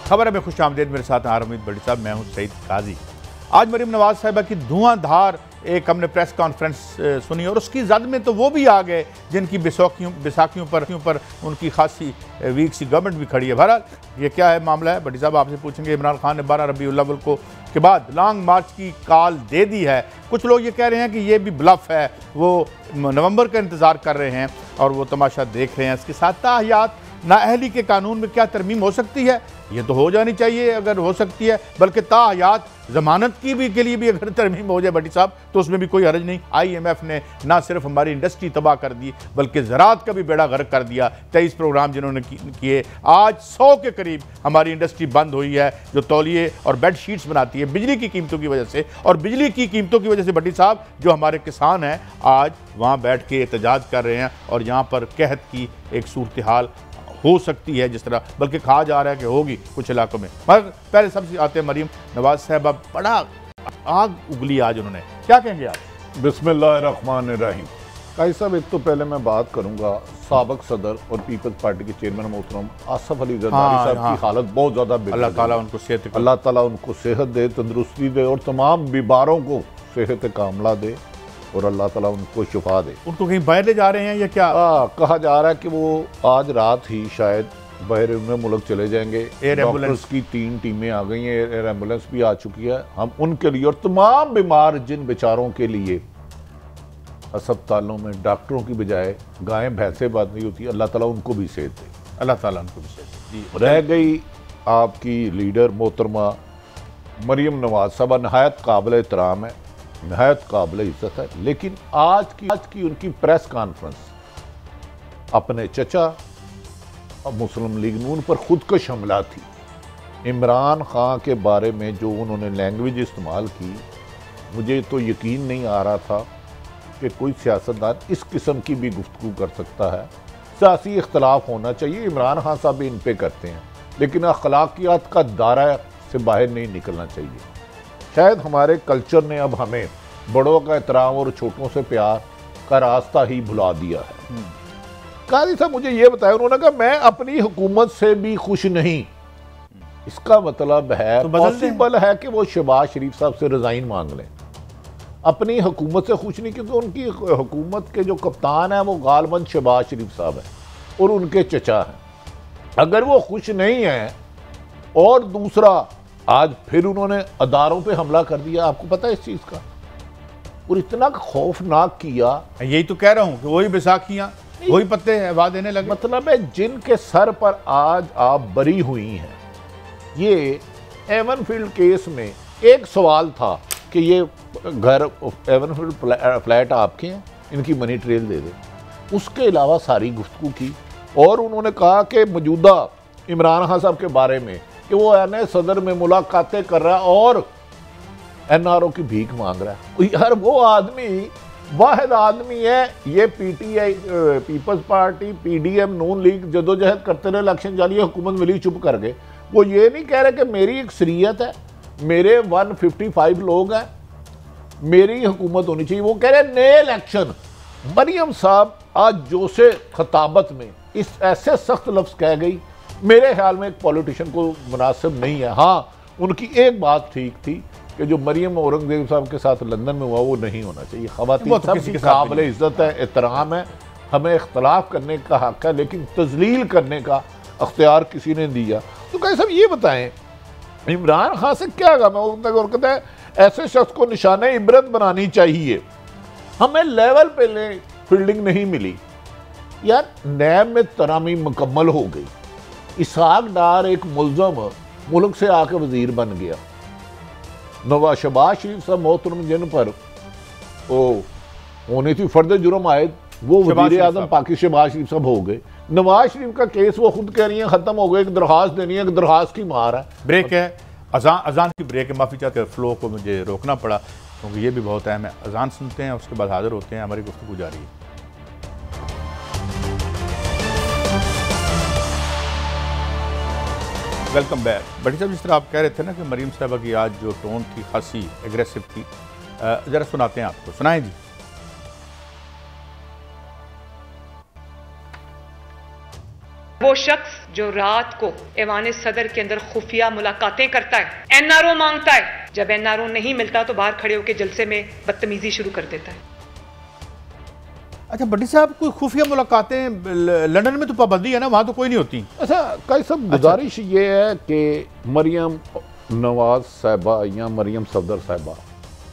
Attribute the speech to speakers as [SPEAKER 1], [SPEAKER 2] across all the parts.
[SPEAKER 1] खबर है में खुश आमदेद। मेरे साथ आरमीद बड़ी साहब, मैं हूं सईद काजी। आज मरीम नवाज साहिबा की धुआंधार एक हमने प्रेस कॉन्फ्रेंस सुनी और उसकी जद में तो वो भी आ गए जिनकी बैसाखियों पर उनकी खासी वीक सी गवर्नमेंट भी खड़ी है। बहरहाल ये क्या है मामला है, बड़ी साहब आपसे पूछेंगे। इमरान खान ने 12 रबीउल अव्वल को के बाद लॉन्ग मार्च की कॉल दे दी है। कुछ लोग ये कह रहे हैं कि ये भी ब्लफ है, वो नवंबर का इंतज़ार कर रहे हैं और वो तमाशा देख रहे हैं। इसके साथ ताहयात नाअहली के कानून में क्या तरमीम हो सकती है, ये तो हो जानी चाहिए अगर हो सकती है, बल्कि ताहयात ज़मानत की भी के लिए भी अगर तरमीम हो जाए बटी साहब तो उसमें भी कोई हर्ज नहीं। IMF ने ना सिर्फ हमारी इंडस्ट्री तबाह कर दी बल्कि ज़राअत का भी बेड़ा गर्क कर दिया। 23 प्रोग्राम जिन्होंने किए, आज 100 के करीब हमारी इंडस्ट्री बंद हुई है जो तौलिए और बेड शीट्स बनाती है बिजली की कीमतों की वजह से। और बिजली की कीमतों की वजह से बटी साहब जो हमारे किसान हैं आज वहाँ बैठ के एहतजाज कर रहे हैं और यहाँ पर कहत की एक सूरत हाल हो सकती है जिस तरह बल्कि कहा जा रहा है कि होगी कुछ इलाकों में। मगर पहले सबसे आते हैं मरीम नवाज साहबा, बड़ा आग उगली आज उन्होंने, क्या कहेंगे आप?
[SPEAKER 2] बिस्मिल्लाहिर्रहमानिर्रहीम। काजी साहब, एक तो पहले मैं बात करूंगा साबिक सदर और पीपल्स पार्टी के चेयरमैन मोहतरम आसफ अली जरदारी साहब की हालत बहुत ज़्यादा
[SPEAKER 1] अल्लाह ताला
[SPEAKER 2] उनको सेहत दे, तंदुरुस्ती दे और तमाम बीमारों को सेहत कामला दे और अल्लाह ताला उनको शिफा दे।
[SPEAKER 1] उनको कहीं बाहर ले जा रहे हैं या क्या?
[SPEAKER 2] कहा जा रहा है कि वो आज रात ही शायद बाहर मुल्क चले जाएंगे।
[SPEAKER 1] एयर एम्बुलेंस
[SPEAKER 2] की 3 टीमें आ गई हैं, एयर एम्बुलेंस भी आ चुकी है। हम उनके लिए और तमाम बीमार जिन बेचारों के लिए अस्पतालों में डॉक्टरों की बजाय गायें भैंसें बांधी होती है, अल्लाह ताला उनको भी सेहत दे।
[SPEAKER 1] अल्लाह ताला उनको भी सेहत दे।
[SPEAKER 2] रह गई आपकी लीडर मोहतरमा मरीम नवाज साहबा, नहायत काबिल एहतराम है, नहायत काबिल इज्जत है, लेकिन आज की उनकी प्रेस कॉन्फ्रेंस अपने चचा मुस्लिम लीग नून पर खुदकश हमला थी। इमरान खान के बारे में जो उन्होंने लैंग्वेज इस्तेमाल की, मुझे तो यकीन नहीं आ रहा था कि कोई सियासतदान इस किस्म की भी गुफ्तगू कर सकता है। सियासी इख्तलाफ होना चाहिए, इमरान खान साहब भी इन पे करते हैं, लेकिन अखलाकियात का दायरा से बाहर नहीं निकलना चाहिए। शायद हमारे कल्चर ने अब हमें बड़ों का एहतराम और छोटों से प्यार का रास्ता ही भुला दिया है। काजी साहब मुझे ये बताया, उन्होंने कहा मैं अपनी हुकूमत से भी खुश नहीं। इसका मतलब है तो पॉसिबल है कि वो शहबाज शरीफ साहब से रिजाइन मांग लें। अपनी हुकूमत से खुश नहीं, क्योंकि उनकी हुकूमत के जो कप्तान है वो गालबन शहबाज शरीफ साहब है और उनके चचा हैं। अगर वो खुश नहीं है और दूसरा आज फिर उन्होंने अदारों पे हमला कर दिया, आपको पता है इस चीज का, और इतना खौफनाक किया।
[SPEAKER 1] यही तो कह रहा हूं कि वही बैसाखियां वही पत्ते हवा देने लगे।
[SPEAKER 2] मतलब है जिनके सर पर आज आप बरी हुई हैं। ये एवनफील्ड केस में एक सवाल था कि ये घर एवनफील्ड फ्लैट आपके हैं, इनकी मनी ट्रेल दे दे। उसके अलावा सारी गुफ्तगू की और उन्होंने कहा कि मौजूदा इमरान खान साहब के बारे में कि वो नए सदर में मुलाकातें कर रहा है और NRO की भीख मांग रहा है। यार वो आदमी वाहिद आदमी है, ये PTI पीपल्स पार्टी PDM नून लीग जदोजहद करते रहे, इलेक्शन जारी हुकूमत मिली चुप कर गए। वो ये नहीं कह रहे कि मेरी एक शरीयत है, मेरे 155 लोग हैं, मेरी हुकूमत होनी चाहिए। वो कह रहे नए इलेक्शन। मरियम साहब आज जोशे खताबत में इस ऐसे सख्त लफ्ज़ कह गई, मेरे ख्याल में एक पॉलिटिशियन को मुनासिब नहीं है। हाँ, उनकी एक बात ठीक थी कि जो मरियम औरंगजेब साहब के साथ लंदन में हुआ वो नहीं होना चाहिए। ख़वातीन सबकी काबिल इज़्ज़त है, एहतराम है, हमें इख्तलाफ करने का हक़ है, लेकिन तज़लील करने का अख्तियार किसी ने दिया। तो कहीं साहब ये बताएं इमरान खान से क्या गम है? और कहता है ऐसे शख्स को निशाने इबरत बनानी चाहिए। हमें लेवल पे फील्डिंग नहीं मिली। यार नैब में तरामीम मुकम्मल हो गई, इसहाक डार एक मुल्ज़म मुल्क से आके वजीर बन गया। नवाज शहबाज शरीफ साहब मोहतरम जिन पर वो होनी थी फर्द जुर्म आयद, वो वजीर आज़म पाकिस्तान शहबाज शरीफ साहब हो गए। नवाज शरीफ का केस वो खुद कह रही है खत्म हो गया, एक दरखास्त देनी है, एक दरखास्त की मार है।
[SPEAKER 1] ब्रेक है, अजान की ब्रेक है, माफ़ी चाहते हैं फ्लो को मुझे रोकना पड़ा क्योंकि ये भी बहुत अहम है। अजान सुनते हैं उसके बाद हाजिर होते हैं, हमारी गुफ्तगू जारी है। Welcome back. बड़ी साहब जिस तरह आप कह रहे थे ना कि मरीम साहबा की आज जो टोन थी खासी एग्रेसिव थी, ज़रा सुनाते हैं आपको, सुनाएं जी।
[SPEAKER 3] वो शख्स जो रात को ऐवान सदर के अंदर खुफिया मुलाकातें करता है, एनआरओ मांगता है, जब एनआरओ नहीं मिलता तो बाहर खड़े होकर जलसे में बदतमीजी शुरू कर देता है।
[SPEAKER 1] अच्छा भट्टी साहब, कोई खुफिया मुलाकातें लंदन में तो पाबंदी है ना, वहाँ तो कोई नहीं होती।
[SPEAKER 2] अच्छा कई सब गुजारिश ये है कि मरियम नवाज साहिबा या मरियम सफदर साहिबा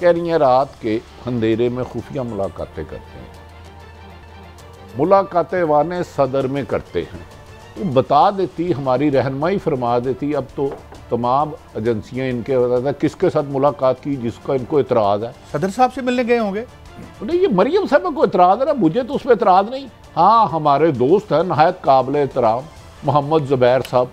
[SPEAKER 2] कह रही हैं रात के अंधेरे में खुफिया मुलाकातें करते हैं, मुलाकातें वाने सदर में करते हैं। वो बता देती, हमारी रहनुमाई फरमा देती, अब तो तमाम एजेंसियां इनके बताता किसके साथ मुलाकात की जिसका इनको इतराज़ है।
[SPEAKER 1] सदर साहब से मिलने गए होंगे?
[SPEAKER 2] नहीं, ये मरियम साहब को इतराज़ है ना, मुझे तो उस पर इतराज़ नहीं। हाँ, हमारे दोस्त हैं नहायत काबिल एहतराम मोहम्मद ज़ुबैर साहब,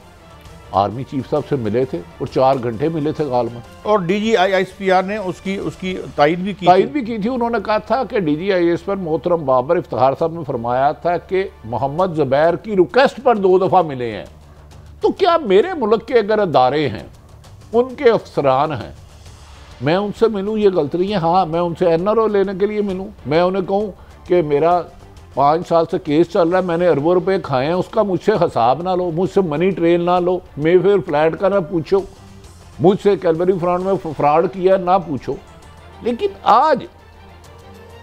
[SPEAKER 2] आर्मी चीफ साहब से मिले थे और 4 घंटे मिले थे गालमन।
[SPEAKER 1] और DGISPR ने उसकी तायद भी की
[SPEAKER 2] थी। उन्होंने कहा था कि DGIS पर मोहतरम बाबर इफ्तिखार साहब ने फरमाया था कि मोहम्मद ज़ुबैर की रिक्वेस्ट पर 2 दफ़ा मिले हैं। तो क्या मेरे मुल्क के अगर अदारे हैं, उनके अफसरान हैं, मैं उनसे मिलूँ ये गलत नहीं है? हाँ, मैं उनसे NRO लेने के लिए मिलूँ, मैं उन्हें कहूँ कि मेरा 5 साल से केस चल रहा है, मैंने अरबों रुपए खाए हैं, उसका मुझसे हिसाब ना लो, मुझसे मनी ट्रेल ना लो, मेफेयर फ्लैट का ना पूछो, मुझसे कैलबरी फ्रंट में फ्रॉड किया ना पूछो। लेकिन आज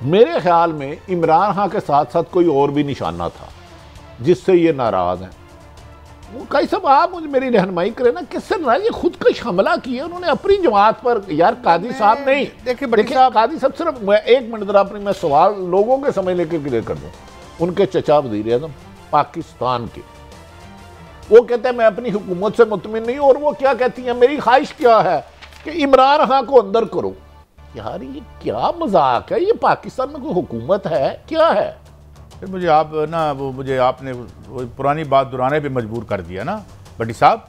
[SPEAKER 2] मेरे ख्याल में इमरान खान के साथ साथ कोई और भी निशाना था जिससे ये नाराज़ हैं। वो कई सब आप मुझे मेरी रहनुमाई करें ना, किससे नाराज? ये खुदकश हमला किया उन्होंने अपनी जमात पर। यार कादी साहब नहीं, देखिए कादी साहब, सिर्फ मैं 1 मिनट जरा अपनी मैं सवाल लोगों के समझ लेकर क्लियर कर दूं। उनके चचा वज़ीर आज़म पाकिस्तान के, वो कहते हैं मैं अपनी हुकूमत से मुतमिन नहीं, और वो क्या कहती हैं, मेरी ख्वाहिश क्या है कि इमरान खान को अंदर करो। यार ये क्या मजाक है? ये पाकिस्तान में कोई हुकूमत है क्या है?
[SPEAKER 1] फिर मुझे आपने वो पुरानी बात दोहराने पे मजबूर कर दिया ना भट्टी साहब,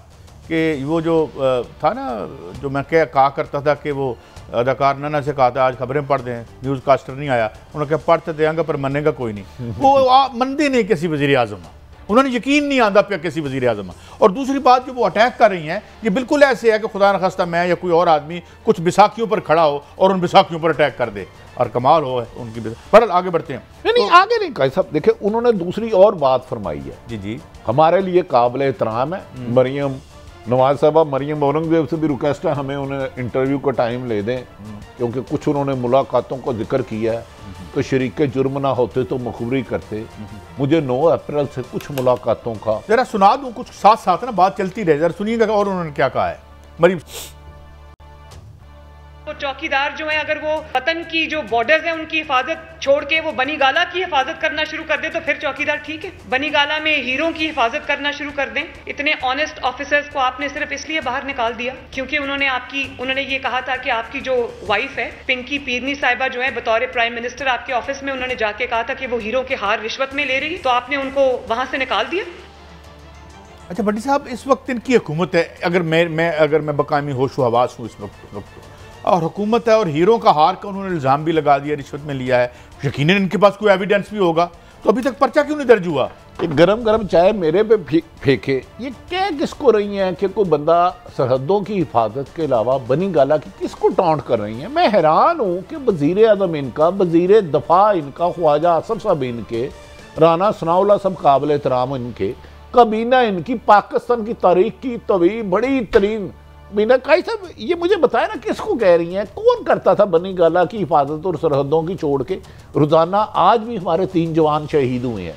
[SPEAKER 1] कि वो जो था ना, जो मैं कहा करता था कि वो अदाकार नन्ना से कहा था आज खबरें पढ़ दें, न्यूज़ कास्टर नहीं आया, उन्होंने कहा पढ़ते देंगे पर मनेगा कोई नहीं। वो आप मनते नहीं किसी वज़ीर आज़म, उन्होंने यकीन नहीं आता पे किसी वज़ीर आज़म। और दूसरी बात जो वो अटैक कर रही हैं, ये बिल्कुल ऐसे है कि खुदा न खास्ता मैं या कोई और आदमी कुछ बैसाखियों पर खड़ा हो और उन बैसाखियों पर अटैक कर दे, और कमाल हो उनकी। पर आगे बढ़ते हैं।
[SPEAKER 2] नहीं, आगे नहीं कह सब। देखिए उन्होंने दूसरी और बात फरमाई है,
[SPEAKER 1] जी
[SPEAKER 2] हमारे लिए काबिल एहतराम है मरियम नवाज साहबा, मरियम औरंगजेब से भी रिक्वेस्ट है हमें उन्हें इंटरव्यू का टाइम ले दें, क्योंकि कुछ उन्होंने मुलाकातों को जिक्र किया है, तो शरीक जुर्म ना होते तो मखबरी करते। मुझे 9 अप्रैल से कुछ मुलाकातों का
[SPEAKER 1] जरा सुना दूं, कुछ साथ साथ ना बात चलती रहे, जरा सुनिएगा और उन्होंने क्या कहा है। मरियम,
[SPEAKER 3] तो चौकीदार जो है, अगर वो वतन की जो बॉर्डर्स है उनकी हिफाजत छोड़ के वो बनी गाला की हिफाजत करना शुरू कर दे तो फिर चौकीदार ठीक है। बनी गाला में हीरों की हिफाजत करना शुरू कर दें। इतने ऑनेस्ट ऑफिसर्स को आपने सिर्फ इसलिए बाहर निकाल दिया क्योंकि उन्होंने ये कहा था कि आपकी जो वाइफ है पिंकी पीरनी साहिबा जो है, बतौर प्राइम मिनिस्टर आपके ऑफिस में उन्होंने जाके कहा था कि वो हीरो के हार रिश्वत में ले रही है, तो आपने उनको वहां से निकाल दिया।
[SPEAKER 1] अच्छा भट्टी साहब, इस वक्त इनकी हुकूमत है, अगर मैं बकामी होशो हवास हूँ इस वक्त, और हुकूमत है और हीरो का हार का उन्होंने इल्ज़ाम भी लगा दिया, रिश्वत में लिया है, यकीनन इनके पास कोई एविडेंस भी होगा, तो अभी तक पर्चा क्यों नहीं दर्ज हुआ?
[SPEAKER 2] एक गरम गरम चाय मेरे पे फेंके, ये क्या किसको रही हैं कि कोई बंदा सरहदों की हिफाजत के अलावा बनी गाला की किसको टॉन्ट कर रही हैं? मैं हैरान हूँ कि वज़ीर आज़म इनका, वज़ीर दफा इनका, ख्वाजा आसफ साहब इनके, राना सनाउल्लाह सब काबिल एहतराम इनके, कबीना इनकी पाकिस्तान की तारीख की तवी बड़ी तरीन बिना कई सब, ये मुझे बताया ना किसको कह रही हैं? कौन करता था बनी गाला की हिफाजत और सरहदों की छोड़ के? रोज़ाना आज भी हमारे 3 जवान शहीद हुए हैं।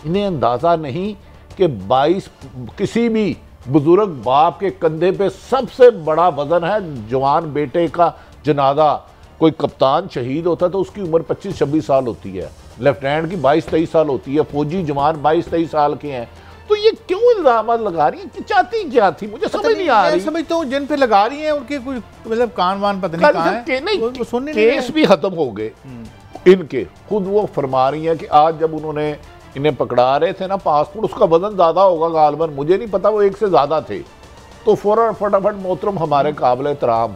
[SPEAKER 2] इन्हें अंदाज़ा नहीं कि 22 किसी भी बुजुर्ग बाप के कंधे पे सबसे बड़ा वजन है जवान बेटे का जनाजा। कोई कप्तान शहीद होता है तो उसकी उम्र 25-26 साल होती है, लेफ्टिनेंट की 22-23 साल होती है, फौजी जवान 22-23 साल के हैं। तो ये क्यों इल्जाम लगा रही है कि चाहती क्या थी? मुझे समझ नहीं आ रही।
[SPEAKER 1] समझता हूँ जिन पे लगा रही हैं उनके कुछ मतलब कान वान पता नहीं कहाँ है,
[SPEAKER 2] नहीं केस भी खत्म हो गए इनके। खुद वो फरमा रही हैं कि आज जब उन्होंने इन्हें पकड़ा रहे थे ना पासपोर्ट, उसका वजन ज़्यादा होगा गालबन, मुझे नहीं पता, वो 1 से ज़्यादा थे। तो फटाफट मोहतरम हमारे काबिल एहतराम,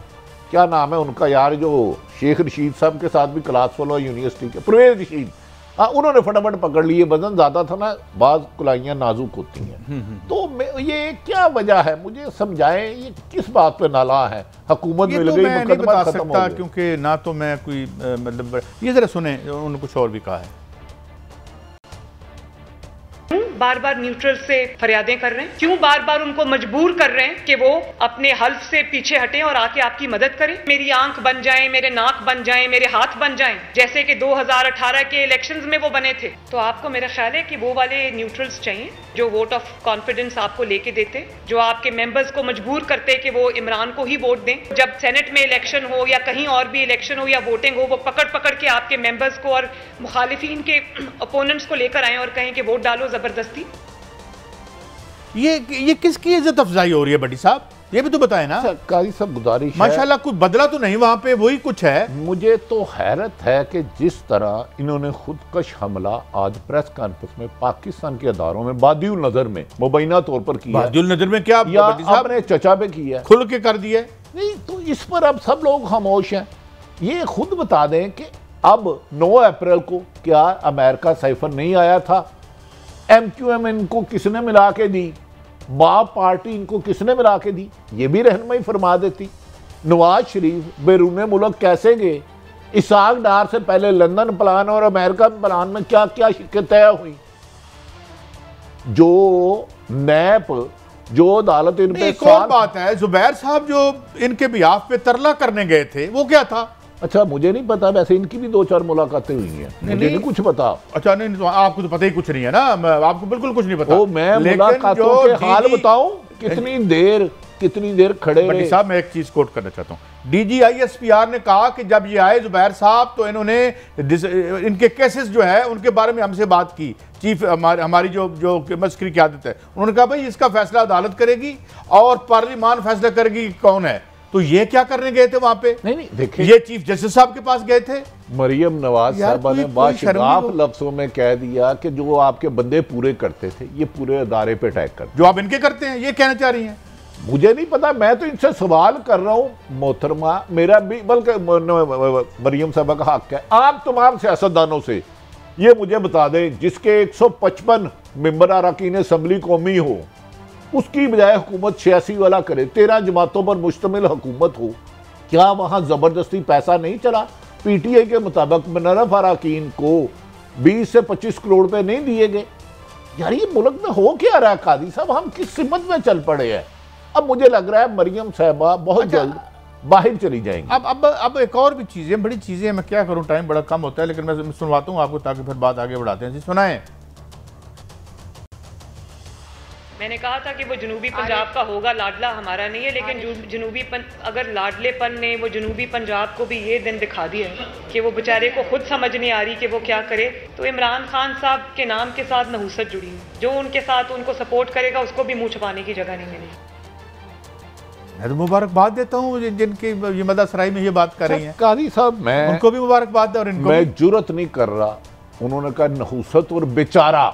[SPEAKER 2] क्या नाम है उनका यार, जो शेख रशीद साहब के साथ भी क्लास फेलो यूनिवर्सिटी के, परवेज रशीद, हाँ, उन्होंने फटाफट पकड़ लिए। वजन ज़्यादा था ना, बाज़ कुलाइयाँ नाजुक होती हैं। तो ये क्या वजह है? मुझे समझाएं, ये किस बात पे नाला है? हुकूमत मिल गई, मुकदमा खत्म हो गया।
[SPEAKER 1] क्योंकि ना तो मैं कोई मतलब, ये ज़रा सुने, उन्होंने कुछ और भी कहा है।
[SPEAKER 3] बार बार न्यूट्रल से फरियादें कर रहे हैं? क्यों बार बार उनको मजबूर कर रहे हैं कि वो अपने हल्फ से पीछे हटें और आके आपकी मदद करें? मेरी आंख बन जाए, मेरे नाक बन जाए, मेरे हाथ बन जाएं, जैसे कि 2018 के इलेक्शंस में वो बने थे। तो आपको मेरा ख्याल है कि वो वाले न्यूट्रल्स चाहिए जो वोट ऑफ कॉन्फिडेंस आपको लेके देते, जो आपके मेंबर्स को मजबूर करते कि वो इमरान को ही वोट दें। जब सेनेट में इलेक्शन हो या कहीं और भी इलेक्शन हो या वोटिंग हो, वो पकड़ पकड़ के आपके मेंबर्स को और मुखालिफिन के ओपोनेंट्स को लेकर आए और कहें कि वोट डालो जबरदस्ती।
[SPEAKER 1] ये किसकी इज्जत अफजाई हो रही है बड़ी साहब? ये भी तो बताए ना।
[SPEAKER 2] काजी साहब गुजारिश
[SPEAKER 1] माशाल्लाह कुछ बदला तो नहीं वहां पे, वही कुछ है।
[SPEAKER 2] मुझे तो हैरत है कि जिस तरह इन्होंने खुदकश हमला आज प्रेस कॉन्फ्रेंस में पाकिस्तान के अदारों में बादिउल नजर में मुबैना तौर पर किया,
[SPEAKER 1] बादिउल नजर में क्या
[SPEAKER 2] या आपने चचा पे किया,
[SPEAKER 1] खुल के कर दिया
[SPEAKER 2] नहीं, तो इस पर अब सब लोग खामोश हैं। ये खुद बता दें कि अब 9 अप्रैल को क्या अमेरिका साइफर नहीं आया था? MQM इनको किसने मिला के दी? बाप पार्टी इनको किसने मिला के दी? ये भी रहनुमाई फरमा देती। नवाज शरीफ बैरून मुल्क कैसे गए? इसाक डार से पहले लंदन प्लान और अमेरिका प्लान में क्या क्या शिकायतें हुई? जो नैप जो अदालत इन पे
[SPEAKER 1] एक और बात है, जुबैर साहब जो इनके बिहाफ पे तरला करने गए थे वो क्या था?
[SPEAKER 2] अच्छा मुझे नहीं पता, वैसे इनकी भी 2-4 मुलाकातें हुई हैं, मुझे नहीं कुछ पता।
[SPEAKER 1] अच्छा नहीं तो आपको तो पता ही कुछ नहीं है ना, आपको बिल्कुल कुछ नहीं पता।
[SPEAKER 2] ओ, मैं मुलाकातों के हाल बताऊं, कितनी देर खड़े रहे।
[SPEAKER 1] साहब मैं एक चीज कोट करना चाहता हूं। DGISPR ने कहा कि जब ये आए जुबैर साहब तो इन्होंने इनके केसेस जो है उनके बारे में हमसे बात की। चीफ हमारी जो मस्करी की आदत है, उन्होंने कहा भाई इसका फैसला अदालत करेगी और पार्लिमान फैसला करेगी कौन है। तो ये क्या करने गए थे वहां पे?
[SPEAKER 2] नहीं देखिए,
[SPEAKER 1] ये चीफ जस्टिस साहब के पास गए थे।
[SPEAKER 2] मरियम नवाज साहबा ने बाशर्माफ लफ्जों में कह दिया कि जो आपके बंदे पूरे करते थे ये पूरे अदारे पे अटैक करते,
[SPEAKER 1] जो आप इनके करते हैं, ये कहना चाह रही हैं।
[SPEAKER 2] मुझे नहीं पता, मैं तो इनसे सवाल कर रहा हूं मोहतरमा, मेरा भी बल्कि मरियम साहबा का हक है। आप तमाम सियासतदानों से ये मुझे बता दें, जिसके 155 मेंबर अरकान असम्बली कौमी हो, उसकी बजाय हुकूमत 86 वाला करे, 13 जमातों पर मुश्तमिल हुकूमत हो, क्या वहां जबरदस्ती पैसा नहीं चला? PTI के मुताबिक मुनर्रफ अरकान को 20 से 25 करोड़ रुपए नहीं दिए गए। यार ये मुल्क में हो क्या रहा है कादी साहब? हम किस सिमत में चल पड़े हैं? अब मुझे लग रहा है मरियम साहबा बहुत जल्द बाहर चली जाएंगी।
[SPEAKER 1] अब एक और भी चीजें, बड़ी चीजें, मैं क्या करूं, टाइम बड़ा कम होता है, लेकिन मैं सुनवाता हूं आपको ताकि फिर बात आगे बढ़ाते हैं। जी सुनाएं।
[SPEAKER 3] मैंने कहा था कि वो जनूबी पंजाब का होगा, लाडला हमारा नहीं है, लेकिन अगर लाडलेपन ने वो जनूबी पंजाब को भी ये दिन दिखा दिया है कि वो बेचारे को खुद समझ नहीं आ रही कि वो क्या करे, तो इमरान खान साहब के नाम के साथ नहुसत जुड़ी है। जो उनके साथ उनको सपोर्ट करेगा उसको भी मुंह छुपाने की जगह नहीं मिलेगी।
[SPEAKER 1] मैं तो मुबारकबाद देता हूँ जिनकी ये मददसराई में ये बात कर रही हैं।
[SPEAKER 2] कादी साहब मैं
[SPEAKER 1] उनको भी मुबारकबाद और इनको
[SPEAKER 2] मैं जुर्रत नहीं कर रहा। उन्होंने कहा नहुसत और बेचारा,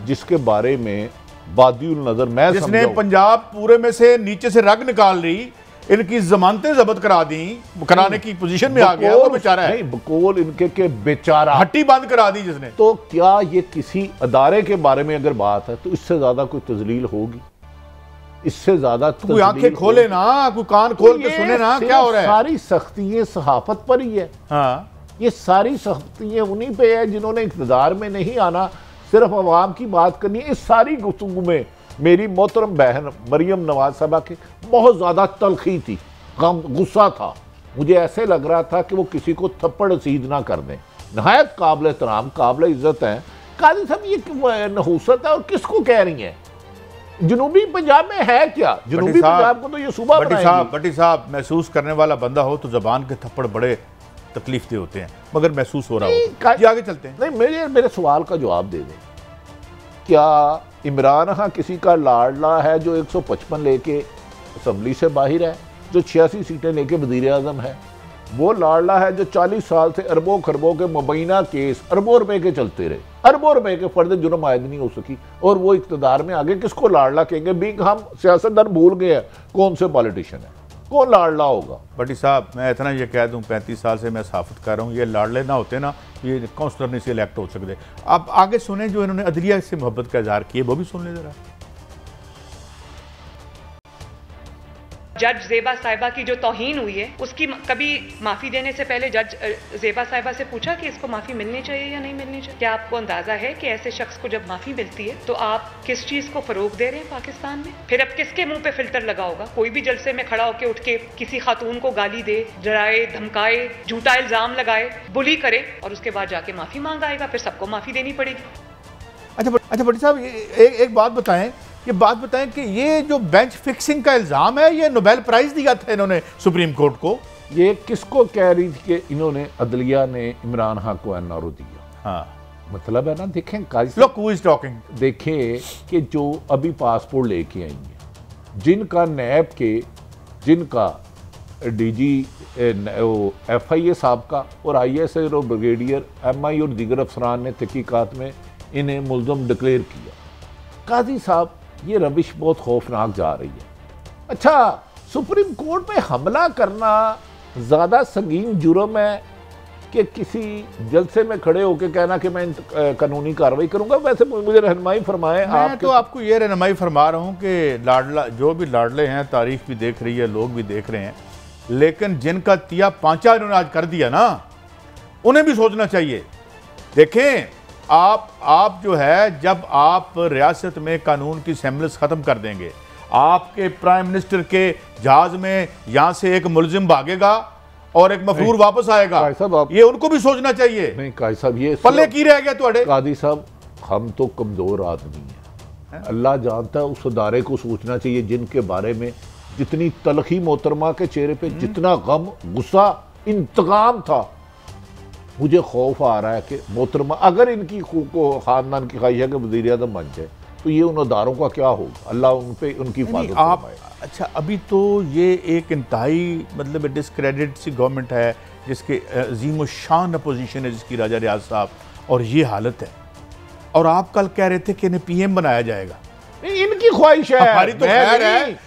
[SPEAKER 2] जिसके बारे में बादिउल नजर मैं
[SPEAKER 1] जिसने पंजाब पूरे में से नीचे से रग निकाल रही, इनकी जमानतें जब्त करा दी, कराने की पोजीशन में आ गया, वो बेचारा है।
[SPEAKER 2] नहीं, बकौल इनके के बेचारा,
[SPEAKER 1] हट्टी बंद करा दी जिसने।
[SPEAKER 2] तो क्या ये किसी अदारे के बारे में अगर बात है तो इससे ज्यादा कोई तजलील होगी? इससे ज्यादा
[SPEAKER 1] कोई आंखें खोले ना, कोई कान खोल के सुने ना, क्या हो रहा है?
[SPEAKER 2] सारी सख्तियां सहाफत पर ही है।
[SPEAKER 1] हाँ,
[SPEAKER 2] ये सारी सख्तियां उन्हीं पे है जिन्होंने इक़्तिदार में नहीं आना, सिर्फ अवाम की बात करनी है। इस सारी गुफ्तगू में मेरी मोहतरम बहन मरियम नवाज साहबा की बहुत ज़्यादा तलखी थी, गम, गुस्सा था। मुझे ऐसे लग रहा था कि वो किसी को थप्पड़ रसीद ना कर दें। नहायत काबिल एहतराम, काबिल इज़्ज़त हैं। काजी साहब ये नहुसत है और किसको कह रही हैं? जनूबी पंजाब में है क्या? जनूबी पंजाब को तो ये सूबा बनाएंगी।
[SPEAKER 1] भट्टी साहब, महसूस करने वाला बंदा हो तो जबान के थप्पड़ बड़े तकलीफ दे होते हैं, मगर महसूस हो रहा हो। जी आगे चलते हैं।
[SPEAKER 2] नहीं, मेरे सवाल का जवाब दे दें। क्या इमरान खान किसी का लाडला है जो 155 लेके असम्बली से बाहर है, जो 86 सीटें लेके वज़ीर आज़म है? वो लाडला है जो 40 साल से अरबों खरबों के मुबैना केस अरबों रुपए के चलते रहे, अरबों रुपए के फर्द जुर्म आयद नहीं हो सकी, और वो इक़्तिदार में आगे किसको लाडला कहेंगे? बीक हम सियासतदान भूल गए हैं कौन से पॉलिटिशियन है, कौन लाडला होगा?
[SPEAKER 1] भट्टी साहब मैं इतना ये कह दूं, 35 साल से मैं सहाफ़त कर रहा हूँ, ये लाडले ना होते ना, ये काउंसलर नहीं से इलेक्ट हो सकते। आप आगे सुने जो इन्होंने अदलिया से मोहब्बत का इजहार किया, वो भी सुन ले जरा।
[SPEAKER 3] जज जेबा साहिबा की जो तौहीन हुई है उसकी कभी माफी देने से पहले जज जेबा साहिबा से पूछा कि इसको माफी मिलनी चाहिए या नहीं मिलनी चाहिए? क्या आपको अंदाजा है कि ऐसे शख्स को जब माफी मिलती है तो आप किस चीज को फरोग दे रहे हैं पाकिस्तान में? फिर अब किसके मुंह पे फिल्टर लगा होगा? कोई भी जलसे में खड़ा होकर उठ के किसी खातून को गाली दे, डराए, धमकाए, झूठा इल्जाम लगाए, बुली करे और उसके बाद जाके माफी मांग आएगा, फिर सबको माफी देनी पड़ेगी।
[SPEAKER 1] अच्छा भट्टी साहब, एक बात बताएं कि ये जो बेंच फिक्सिंग का इल्जाम है, ये नोबेल प्राइज दिया था इन्होंने सुप्रीम कोर्ट को।
[SPEAKER 2] ये किसको कह रही थी कि इन्होंने अदलिया ने इमरान खान को एनआरओ दिया?
[SPEAKER 1] हाँ,
[SPEAKER 2] मतलब है ना, देखें
[SPEAKER 1] Look who is talking।
[SPEAKER 2] देखें कि जो अभी पासपोर्ट लेके आई हैं, जिनका नैब के, जिनका डीजी FIA साहब का और ISR और ब्रिगेडियर MI और दीगर अफसरान ने तहकीकात में इन्हें मुल्ज़म डिक्लेयर किया। काजी साहब, ये रविश बहुत खौफनाक जा रही है। अच्छा, सुप्रीम कोर्ट पे हमला करना ज़्यादा संगीन जुर्म है कि किसी जलसे में खड़े होकर कहना कि मैं कानूनी कार्रवाई करूंगा? वैसे मुझे रहनुमाई फरमाएं।
[SPEAKER 1] मैं तो आपको ये रहनुमाई फरमा रहा हूँ कि लाडला, जो भी लाडले हैं, तारीख भी देख रही है, लोग भी देख रहे हैं, लेकिन जिनका तिया पांचा इन्होंने आज कर दिया ना, उन्हें भी सोचना चाहिए। देखें, आप जो है, जब आप रियासत में कानून की सेमलेस ख़त्म कर देंगे, आपके प्राइम मिनिस्टर के जहाज में यहाँ से एक मुलजिम भागेगा और एक मफरूर वापस आएगा, ये उनको भी सोचना चाहिए।
[SPEAKER 2] नहीं काजी साहब, ये
[SPEAKER 1] पल्ले की रह गया ਤੁਹਾਡੇ?
[SPEAKER 2] काजी साहब, हम तो कमज़ोर आदमी हैं, अल्लाह जानता है। उस अदारे को सोचना चाहिए जिनके बारे में जितनी तलखी मोहतरमा के चेहरे पे, जितना गम, गुस्सा, इंतकाम था। मुझे खौफ आ रहा है कि मोहतरमा अगर इनकी खानदान की ख्वाहिश है कि वज़ीर आज़म बन जाए तो ये उन अदारों का क्या होगा? अल्लाह उन पे उनकी हिफाजत फरमाए।
[SPEAKER 1] अच्छा, अभी तो ये एक इंतहाई मतलब डिस्क्रेडिट सी गवर्नमेंट है, जिसके अजीम शान अपोजिशन है, जिसकी राजा रियाज साहब, और ये हालत है। और आप कल कह रहे थे कि इन्हें PM बनाया जाएगा।
[SPEAKER 2] इनकी ख्वाहिश है,
[SPEAKER 1] हमारी तो खैर है,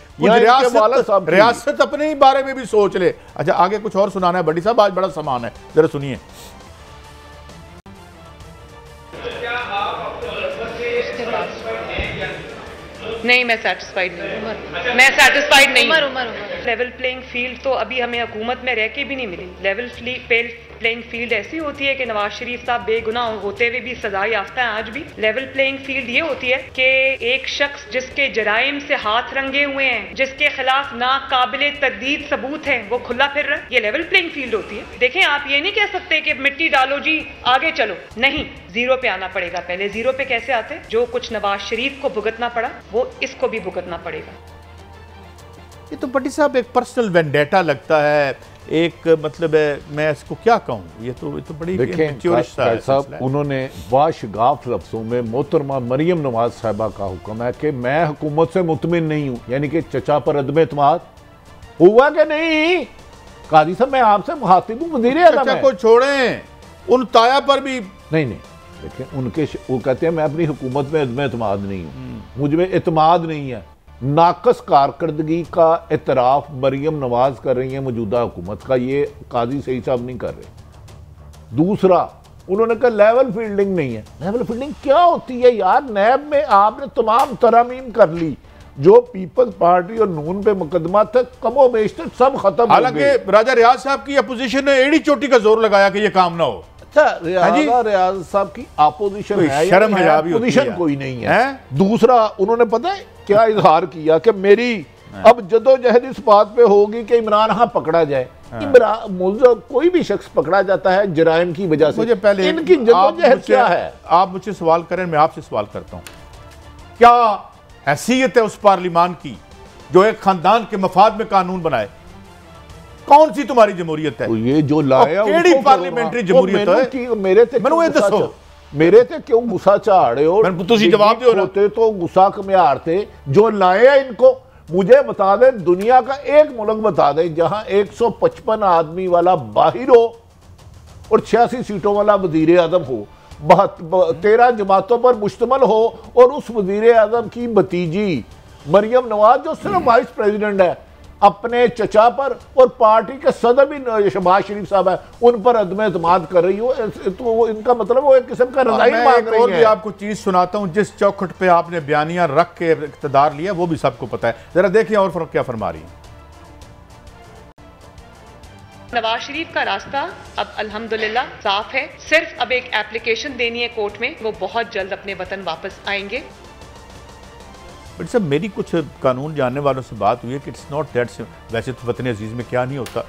[SPEAKER 1] रियासत अपने ही बारे में भी सोच ले। अच्छा, आगे कुछ और सुनाना है भट्टी साहब? आज बड़ा सामान है, जरा सुनिए।
[SPEAKER 3] नहीं, मैं सेटिस्फाइड नहीं, मैं सेटिस्फाइड नहीं। लेवल प्लेइंग फील्ड तो अभी हमें हुकूमत में रह के भी नहीं मिली। लेवल प्लेइंग फील्ड ऐसी होती है कि नवाज शरीफ साहब बेगुनाह होते हुए भी सजा याफ्ता है आज भी। लेवल प्लेइंग फील्ड ये होती है कि एक शख्स जिसके जराइम से हाथ रंगे हुए हैं, जिसके खिलाफ नाकाबिले तरदीद सबूत है, वो खुला फिर रहा है, ये लेवल प्लेइंग फील्ड होती है। देखें, आप ये नहीं कह सकते कि मिट्टी डालो जी आगे चलो, नहीं, जीरो पे आना पड़ेगा। पहले जीरो पे कैसे आते? जो कुछ नवाज शरीफ को भुगतना पड़ा वो इसको भी भुगतना पड़ेगा।
[SPEAKER 1] ये तो भट्टी साहब एक पर्सनल वेंडेटा लगता है, एक मतलब है, मैं इसको क्या कहूँ, ये तो बड़ी
[SPEAKER 2] साहब, उन्होंने वाशगाफ लफ्ज़ों में मोहतरमा मरियम नवाज साहिबा का हुक्म है कि मैं हुकूमत से मुतमिन नहीं हूँ, यानी कि चचा पर अदम एतमाद हुआ कि नहीं? काजी साहब, मैं आपसे मुखातिब हूँ, वज़ीर आज़म
[SPEAKER 1] को छोड़ें, उन ताया पर भी
[SPEAKER 2] नहीं। देखिए, उनके वो कहते हैं मैं अपनी हुकूमत में अदम एतमाद नहीं हूँ, मुझ में एतमाद नहीं है। नाकस कारकर्दगी का एतराफ़ मरियम नवाज कर रही है मौजूदा हुकूमत का, ये काजी सही साहब नहीं कर रहे। दूसरा, उन्होंने कहा लेवल फील्डिंग नहीं है। लेवल फील्डिंग क्या होती है यार? नैब में आपने तमाम तरमीम कर ली, जो पीपल्स पार्टी और नून पे मुकदमा था, कमो बेशतर सब खत्म।
[SPEAKER 1] हालांकि राजा रियाज साहब की अपोजिशन ने एड़ी चोटी का जोर लगाया कि ये काम ना हो।
[SPEAKER 2] रियाज साहब की अपोजिशन है,
[SPEAKER 1] शर्म है,
[SPEAKER 2] अपोजिशन कोई नहीं है। दूसरा, उन्होंने पता है क्या इजहार किया कि मेरी अब जदोजहद इस बात पे होगी कि इमरान खान पकड़ा जाए। इमरान, कोई भी शख्स पकड़ा जाता है जराइम की वजह से।
[SPEAKER 1] मुझे पहले
[SPEAKER 2] इनकी जदोजहद क्या है?
[SPEAKER 1] आप मुझसे सवाल करें, मैं आपसे सवाल करता हूं, क्या हैसियत है उस पार्लिमान की जो एक खानदान के मफाद में कानून बनाए? कौन सी तुम्हारी जमहूरियत है?
[SPEAKER 2] ये जो लाया
[SPEAKER 1] पार्लियामेंट्री जमहूरियत है?
[SPEAKER 2] मेरे ते क्यों गुस्सा झाड़े हो?
[SPEAKER 1] जवाब दो
[SPEAKER 2] होते तो गुस्सा कमियार थे जो लाए इनको। मुझे बता दें, दुनिया का एक मुल्क बता दें जहां 155 आदमी वाला बाहिर हो और 86 सीटों वाला वजीर आजम हो, 13 जमातों पर मुश्तमल हो, और उस वजीर आजम की भतीजी मरियम नवाज जो सिर्फ वाइस प्रेसिडेंट है, अपने चचा पर और पार्टी के सदर भी शहबाज शरीफ साहब है, उन पर अदम एतमाद कर रही हो, तो वो इनका मतलब वो एक किस्म का रज़ाई मांग रही है।
[SPEAKER 1] और भी आपको चीज सुनाता हूं, जिस चौखट पे आपने बयानियां रख के इक़्तिदार लिया वो भी सबको पता है। जरा देखिए और क्या फरमा रही है।
[SPEAKER 3] नवाज शरीफ का रास्ता अब अल्हम्दुलिल्लाह साफ है। सिर्फ अब एक एप्लीकेशन देनी है कोर्ट में, वो बहुत जल्द अपने वतन वापस आएंगे।
[SPEAKER 1] बट सब मेरी कुछ कानून जानने वालों से बात हुई है कि इट्स नॉट दैट। वैसे तो वतन अजीज में क्या नहीं होता,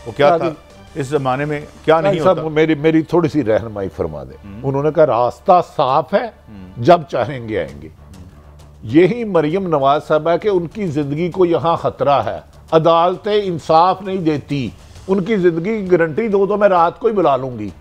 [SPEAKER 1] वो क्या था इस जमाने में, क्या नहीं होता।
[SPEAKER 2] मेरी थोड़ी सी रहनुमाई फरमा दे। उन्होंने कहा रास्ता साफ है, जब चाहेंगे आएंगे। यही मरियम नवाज साहबा के उनकी जिंदगी को यहाँ खतरा है, अदालतें इंसाफ नहीं देती, उनकी जिंदगी की गारंटी दो तो मैं रात को ही बुला लूंगी।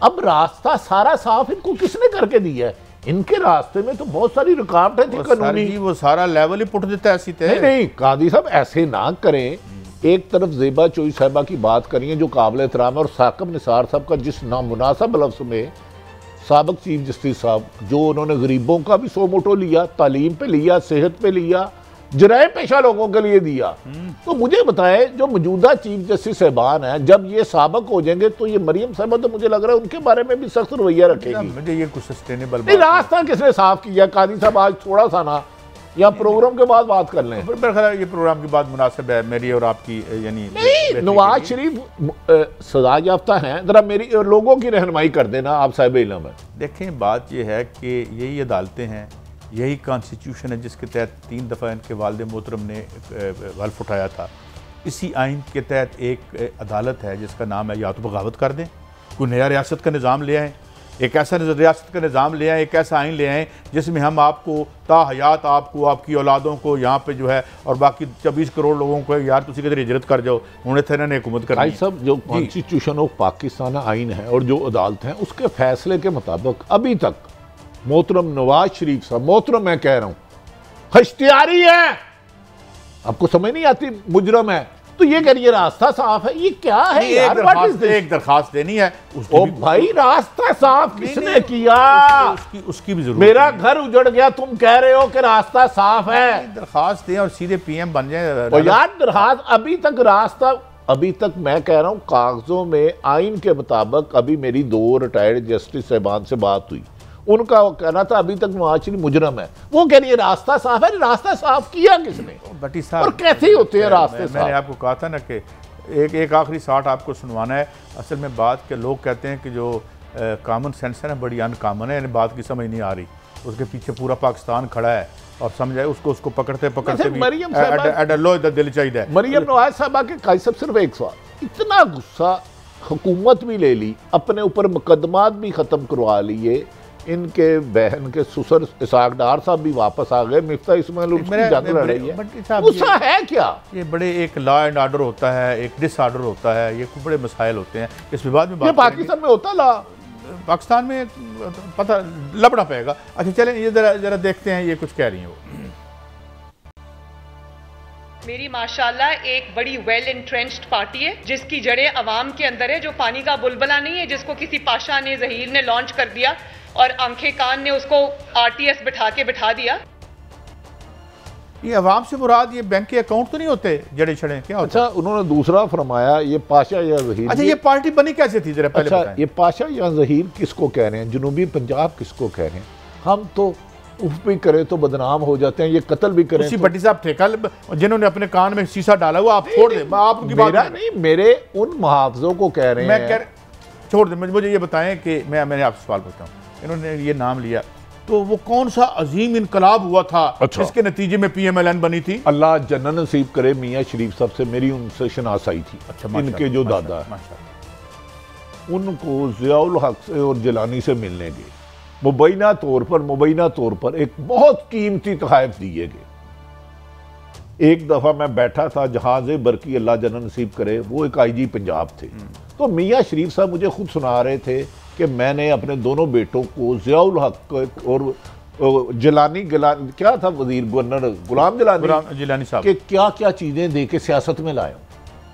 [SPEAKER 2] अब रास्ता सारा साफ इनको किसने करके दिया है? इनके रास्ते में तो बहुत सारी रुकावटें थी कानूनी।
[SPEAKER 1] वो सारा लेवल ही पुट देता है ऐसी तरह।
[SPEAKER 2] नहीं कादी साहब ऐसे ना करें। एक तरफ ज़ेबा चोई साहबा की बात करिए जो काबिल एहतराम है, और साकिब निसार साहब का जिस नामुनासिब लफ्ज़ में साबिक चीफ जस्टिस साहब जो उन्होंने गरीबों का भी सो मोटो लिया, तालीम पे लिया, सेहत पे लिया, जराए पेशा लोगों के लिए दिया। तो मुझे बताए जो मौजूदा चीफ जस्टिस साहबान है, जब ये साबिक हो जाएंगे तो ये मरियम साहबा, तो मुझे लग रहा है उनके बारे में भी सख्त रवैया रखेगी।
[SPEAKER 1] मुझे ये कुछ सस्टेनेबल
[SPEAKER 2] रास्ता किसने साफ किया? कादी साहब आज थोड़ा सा ना, या प्रोग्राम के बाद बात कर लें।
[SPEAKER 1] मेरा ख्याल है ये प्रोग्राम के बाद मुनासिब है मेरी और आपकी, यानी
[SPEAKER 2] नवाज शरीफ सजा याफ्ता हैं, जरा मेरी लोगों की रहनुमाई कर देना, आप साहिब इल्म है।
[SPEAKER 1] देखें बात यह है कि यही अदालतें हैं, यही कॉन्स्टिट्यूशन है जिसके तहत 3 दफ़ा इनके वालिद मोहतरम ने हल्फ उठाया था। इसी आइन के तहत एक अदालत है जिसका नाम है या तो बगावत कर दें, कोई नया रियासत का निज़ाम ले आएँ, एक ऐसा रियासत का निज़ाम ले आएँ, एक ऐसा आइन ले आएँ जिसमें हम आपको ताहयात आपको, आपकी औलादों को यहाँ पे जो है, और बाकी 24 करोड़ लोगों को यार तुसी किधर हिजरत कर जाओ, उन्हें थे ने हुकूमत करनी है।
[SPEAKER 2] सब जो कॉन्स्टिट्यूशन ऑफ पाकिस्तान आइन है और जो अदालत हैं उसके फैसले के मुताबिक अभी तक मोहतरम नवाज शरीफ साहब, मोहतरम मैं कह रहा हूँ, खश्तियारी है, आपको समझ नहीं आती, मुजरम है, तो ये करिए रास्ता साफ है। ये क्या है यार?
[SPEAKER 1] एक दरखास्त देनी है।
[SPEAKER 2] ओ भाई रास्ता साफ किसने किया?
[SPEAKER 1] उसकी भी जरूरत।
[SPEAKER 2] मेरा घर उजड़ गया, तुम कह रहे हो कि रास्ता साफ है।
[SPEAKER 1] दरखास्त दें और सीधे पीएम बन जाए।
[SPEAKER 2] और यार दरखास्त अभी तक रास्ता, अभी तक मैं कह रहा हूं कागजों में आइन के मुताबिक, अभी मेरी 2 रिटायर्ड जस्टिस साहबान से बात हुई, उनका कहना था अभी तक नवाज शरीफ मुजरम है। वो कह रही है रास्ता साफ है। रास्ता साफ किया किसने?
[SPEAKER 1] बटी साहब,
[SPEAKER 2] और कैसे होते हैं रास्ते साफ?
[SPEAKER 1] मैंने आपको कहा था ना कि एक आखिरी शाट आपको सुनवाना है। असल में बात के लोग कहते हैं कि जो कॉमन सेंस है ना बड़ी अनकॉमन है, बात की समझ नहीं आ रही, उसके पीछे पूरा पाकिस्तान खड़ा है और समझाए उसको पकड़ते भी
[SPEAKER 2] मरियम
[SPEAKER 1] दिल चाहिए।
[SPEAKER 2] मरियम नवाज साहबा के काई सब सिर्फ एक सवाल, इतना गुस्सा, हुकूमत भी ले ली, अपने ऊपर मुकदमात भी खत्म करवा लिए, इनके बहन के ससुर इसाक डार साहब भी वापस आ गए, मिफ्ता इस्माइल उसकी जंग लड़ रही है। गुस्सा है क्या? ये
[SPEAKER 1] बड़े एक लॉ एंड ऑर्डर होता है, एक डिसऑर्डर होता है, ये बड़े मसाइल होते हैं, इस विवाद में बात
[SPEAKER 2] पाकिस्तान में होता लॉ,
[SPEAKER 1] पाकिस्तान में पता लपड़ा पड़ेगा। अच्छा चलें ये जरा देखते हैं ये कुछ कह रही हैं वो।
[SPEAKER 3] मेरी माशाल्लाह एक बड़ी वेल एंट्रेंच्ड पार्टी है जिसकी जड़ें अवाम के अंदर है, जो पानी का बुलबुला नहीं है जिसको किसी पाशा ने ज़हीर ने लॉन्च कर दिया और आंखें कान ने उसको आरटीएस बिठा दिया।
[SPEAKER 1] ये अवाम से मुराद ये बैंक के अकाउंट तो नहीं होते जड़े छड़े, क्या होता?
[SPEAKER 2] अच्छा उन्होंने दूसरा फरमाया ये पाशा या ज़हीर।
[SPEAKER 1] अच्छा ये पार्टी बनी कैसे थी जरा पहले बताएं।
[SPEAKER 2] ये पाशा या ज़हीर किसको कह रहे हैं? जनूबी पंजाब किसको कह रहे हैं? हम तो उफ भी करें तो बदनाम हो जाते हैं, ये कत्ल भी करें तो।
[SPEAKER 1] भट्टी साहब ठेका जिन्होंने अपने कान में शीशा डाला हुआ आप छोड़ दें, आप उनकी बात
[SPEAKER 2] नहीं, मेरे उन मुहावजों को कह रहे हैं।
[SPEAKER 1] मैं छोड़ दें, मुझे ये बताएं कि मैंने आपसे सवाल पूछता हूँ, इन्होंने ये नाम लिया तो वो कौन सा अजीम इनकलाब हुआ था जिसके नतीजे में PMLN बनी थी?
[SPEAKER 2] अल्लाह जन्नत नसीब करे मियाँ शरीफ साहब से मेरी उनसे शनासाई थी।
[SPEAKER 1] अच्छा,
[SPEAKER 2] इनके जो दादा है उनको ज़ियाउल हक से और जिलानी से मिलने गए, मुबैना तौर पर एक बहुत कीमती तोहफे दिए गए। एक दफ़ा मैं बैठा था जहाज़ बरकी अल्लाह जन्नत नसीब करे, वो एक IG पंजाब थे, तो मियाँ शरीफ साहब मुझे खुद सुना रहे थे कि मैंने अपने दोनों बेटों को ज़ियाउल हक और जिलानी क्या था वजीर गवर्नर गुलाम जिलानी साहब के क्या क्या चीज़ें दे के सियासत में लाया।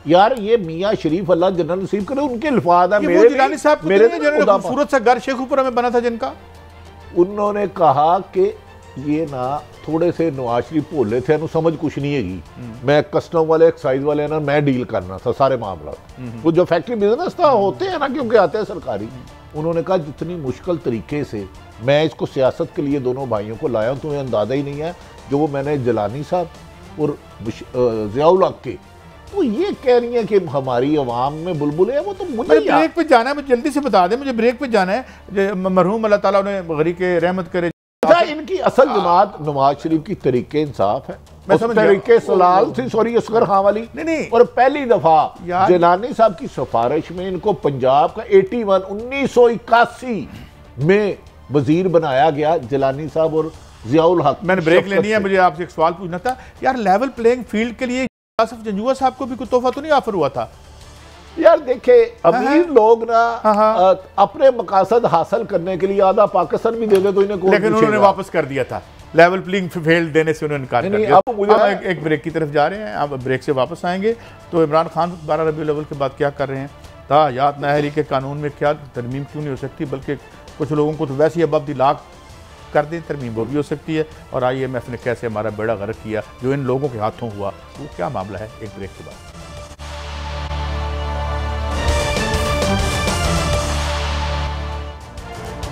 [SPEAKER 2] यार ये मियाँ शरीफ अल्लाह जन्नत नसीब करे उनके अल्फाज है।
[SPEAKER 1] मेरे जिलानी साहब मेरे खूबसूरत सा घर शेखुपुरा में बना था जिनका,
[SPEAKER 2] उन्होंने कहा कि ये ना थोड़े से नवाज शरीफ भोले थे, समझ कुछ नहीं हैगी, मैं कस्टम वाले एक्साइज वाले ना मैं डील करना था सारे मामला। वो जो फैक्ट्री बिजनेस था होते हैं ना क्योंकि आते हैं सरकारी। उन्होंने कहा जितनी मुश्किल तरीके से मैं इसको सियासत के लिए दोनों भाइयों को लाया हूँ तुम्हें अंदाजा ही नहीं है। जो मैंने जिलानी साहब और ज़ियाउल हक के तो ये कह रही है कि हमारी आवाम में बुलबुल है, वो तो मुझे
[SPEAKER 1] ब्रेक पे जाना है, मुझे जल्दी से बता दें, मुझे ब्रेक पे जाना है। मरहूम अल्लाह ताला उन्हें गरीक रहमत करे।
[SPEAKER 2] इनकी असल जमात नवाज शरीफ की तरीके इंसाफ है,
[SPEAKER 1] मैं समझ गया।
[SPEAKER 2] तरीके सलाल थी, सॉरी असगर खां वाली
[SPEAKER 1] नहीं।
[SPEAKER 2] और पहली दफा जिलानी साहब की सिफारिश में इनको पंजाब का 1981 में वजीर बनाया गया, जिलानी साहब और जियाउल हक।
[SPEAKER 1] मैंने ब्रेक लेनी है, मुझे आपसे एक सवाल पूछना था यार, लेवल प्लेइंग फील्ड के लिए आसिफ जंजुआ साहब को भी कोई तोहफा तो नहीं ऑफर हुआ था?
[SPEAKER 2] यार देखे, अमीर लोग ना अपने मकासद हासिल करने के लिए आधा पाकिस्तान भी दे दे तो इन्हें,
[SPEAKER 1] लेकिन उन्होंने वापस कर दिया था। लेवल प्लेइंग फील्ड देने से उन्होंने इनकार कर दिया। अब एक ब्रेक की तरफ जा रहे हैं, अब ब्रेक से वापस आएंगे तो इमरान खान 12 रबीउल अव्वल के बाद क्या कर रहे हैं, ताहयात नाअहली के कानून में क्या तरमीम क्यों नहीं हो सकती, बल्कि कुछ लोगों को तो वैसे ही अब दी लाख कर दें, तरमीम वो भी हो सकती है। और IMF ने कैसे हमारा बेड़ा गर्क किया, जो इन लोगों के हाथों हुआ, वो क्या मामला है, एक ब्रेक के बाद।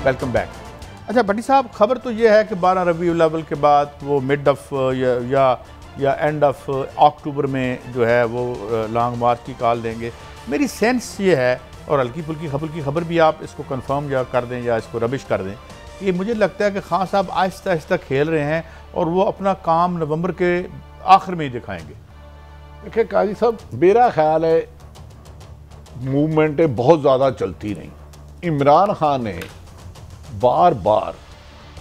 [SPEAKER 1] Welcome back. अच्छा भट्टी साहब, खबर तो ये है कि 12 रबीउल अव्वल के बाद वो मिड ऑफ या एंड ऑफ अक्टूबर में जो है वो लॉन्ग मार्च की कॉल देंगे। मेरी सेंस ये है, और हल्की फुल्की खबर भी आप इसको कंफर्म या कर दें या इसको रबिश कर दें, कि मुझे लगता है कि खान साहब आहिस्ता आहिस्ता खेल रहे हैं और वो अपना काम नवंबर के आखिर में ही दिखाएंगे।
[SPEAKER 2] देखिए काजी साहब, मेरा ख्याल है मूवमेंटें बहुत ज़्यादा चलती रहीं। इमरान खान ने बार बार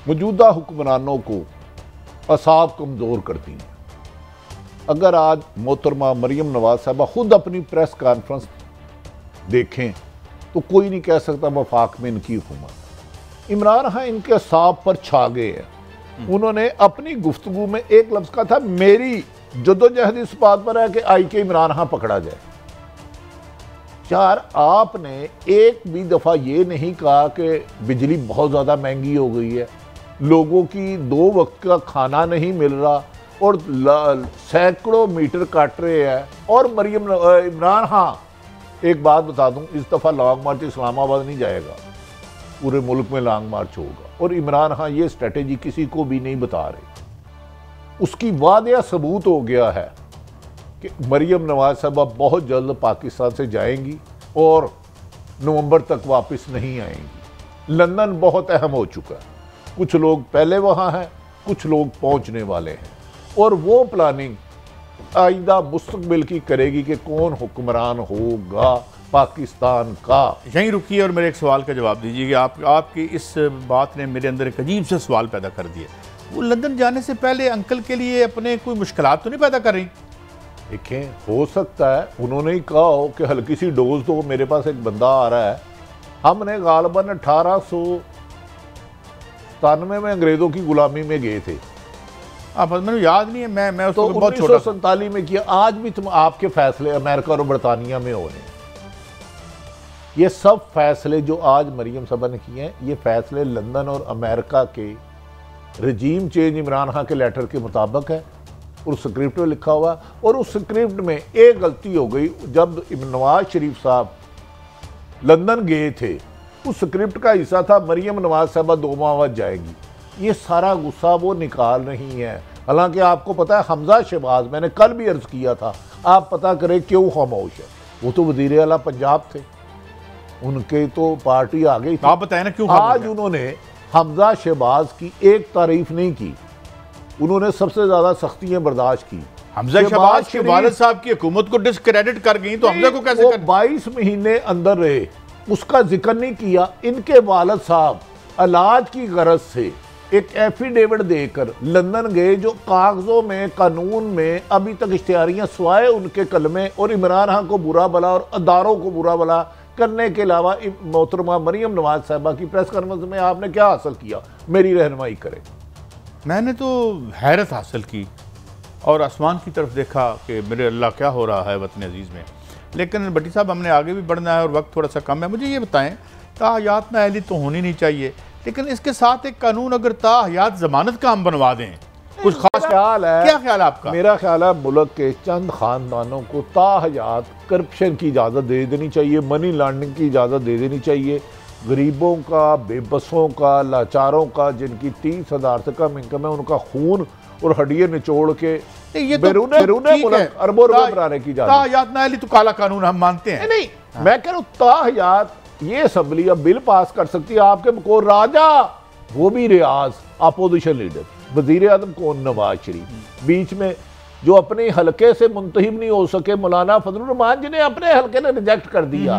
[SPEAKER 2] मौजूदा हुक्मरानों को असाब कमज़ोर कर दी हैं। अगर आज मोहतरमा मरियम नवाज साहबा खुद अपनी प्रेस कॉन्फ्रेंस देखें तो कोई नहीं कह सकता वफाक में इनकी हुकूमत। इमरान खान इनके असाब पर छा गए हैं। उन्होंने अपनी गुफ्तगू में एक लफ्ज़ कहा था, मेरी जद्दोजहद इस बात पर है कि के इमरान खान पकड़ा जाए। यार, आपने एक भी दफ़ा ये नहीं कहा कि बिजली बहुत ज़्यादा महंगी हो गई है, लोगों की 2 वक्त का खाना नहीं मिल रहा और सैकड़ों मीटर काट रहे हैं। और इमरान खान, एक बात बता दूं, इस दफ़ा लॉन्ग मार्च इस्लामाबाद नहीं जाएगा, पूरे मुल्क में लॉन्ग मार्च होगा। और इमरान खान ये स्ट्रेटेजी किसी को भी नहीं बता रहे। उसकी वादिया सबूत हो गया है कि मरियम नवाज साहबा बहुत जल्द पाकिस्तान से जाएंगी और नवंबर तक वापस नहीं आएंगी। लंदन बहुत अहम हो चुका है, कुछ लोग पहले वहाँ हैं, कुछ लोग पहुँचने वाले हैं, और वो प्लानिंग आइंदा मुस्तकबिल की करेगी कि कौन हुक्मरान होगा पाकिस्तान का।
[SPEAKER 1] यहीं रुकिए और मेरे एक सवाल का जवाब दीजिए कि आपकी इस बात ने मेरे अंदर एक अजीब से सवाल पैदा कर दिया। वो लंदन जाने से पहले अंकल के लिए अपने कोई मुश्किलात तो नहीं पैदा कर रही?
[SPEAKER 2] देखें, हो सकता है उन्होंने ही कहा हो कि हल्की सी डोज दो, मेरे पास एक बंदा आ रहा है। हमने गालबन 1897 में अंग्रेज़ों की गुलामी में गए थे।
[SPEAKER 1] मैंने याद नहीं है, मैं
[SPEAKER 2] तो 1947 में किया। आज भी तुम आपके फैसले अमेरिका और बरतानिया में हो रहे हैं। ये सब फैसले जो आज मरियम साहबा ने किए हैं, ये फैसले लंदन और अमेरिका के रजीम चेंज इमरान खान के लेटर के मुताबिक है और स्क्रिप्ट में लिखा हुआ। और उस स्क्रिप्ट में एक गलती हो गई, जब नवाज शरीफ साहब लंदन गए थे, उस स्क्रिप्ट का हिस्सा था मरियम नवाज साहबा 2 माह बाद जाएगी। ये सारा गुस्सा वो निकाल रही हैं। हालांकि आपको पता है हमजा शहबाज, मैंने कल भी अर्ज किया था, आप पता करें क्यों खामोश है। वो तो वज़ीर आला पंजाब थे, उनके तो पार्टी आ गई थी।
[SPEAKER 1] आप बताएं ना क्यों
[SPEAKER 2] आज उन्होंने हमजा शहबाज की एक तारीफ नहीं की, उन्होंने सबसे ज्यादा सख्तियां बर्दाश्त की।
[SPEAKER 1] हमजा शहबाज के वालिद साहब की हुकूमत को डिस्क्रेडिट कर गई, तो हमजा को कैसे कर?
[SPEAKER 2] 22 महीने अंदर रहे, उसका जिक्र नहीं किया। इनके वालिद साहब इलाज की गरज से एक एफिडेविट देकर लंदन गए, जो कागजों में कानून में अभी तक इश्तिहारियां स्वाए उनके कलमे और इमरान खान को बुरा भला और अदारों को बुरा भला करने के अलावा मोहतरमा मरियम नवाज साहबा की प्रेस कॉन्फ्रेंस में आपने क्या हासिल किया? मेरी रहनुमाई करें।
[SPEAKER 1] मैंने तो हैरत हासिल की और आसमान की तरफ देखा कि मेरे अल्लाह क्या हो रहा है वतन अजीज़ में। लेकिन भट्टी साहब, हमने आगे भी बढ़ना है और वक्त थोड़ा सा कम है। मुझे ये बताएं, ताहयात नाअहली तो होनी नहीं चाहिए, लेकिन इसके साथ एक कानून अगर ताहयात जमानत का हम बनवा दें, कुछ खास
[SPEAKER 2] ख्याल है?
[SPEAKER 1] क्या ख्याल है आपका?
[SPEAKER 2] मेरा ख्याल है मुल्क के चंद खानदानों को ताहयात करप्शन की इजाज़त दे देनी चाहिए, मनी लॉन्ड्रिंग की इजाज़त दे देनी चाहिए। गरीबों का, बेबसों का, लाचारों का, जिनकी 30,000 से कम इनकम है, उनका खून और हड्डियाँ निचोड़ के
[SPEAKER 1] ये तो
[SPEAKER 2] बैरून मुल्क अरबों रुपए बनाने की जाती
[SPEAKER 1] ताहयात नाअहली तो काला कानून हम मानते हैं।
[SPEAKER 2] नहीं मैं कह रहा हूँ ताहयात ये असम्बली अब बिल पास कर सकती है, आपके बकोर राजा वो भी रियाज अपोजिशन लीडर, वजीर आजम कौन नवाज शरीफ, बीच में जो अपने हलके से मुंतहिब नहीं हो सके मौलाना फजलुर रहमान जिन्हें अपने हलके ने रिजेक्ट कर दिया।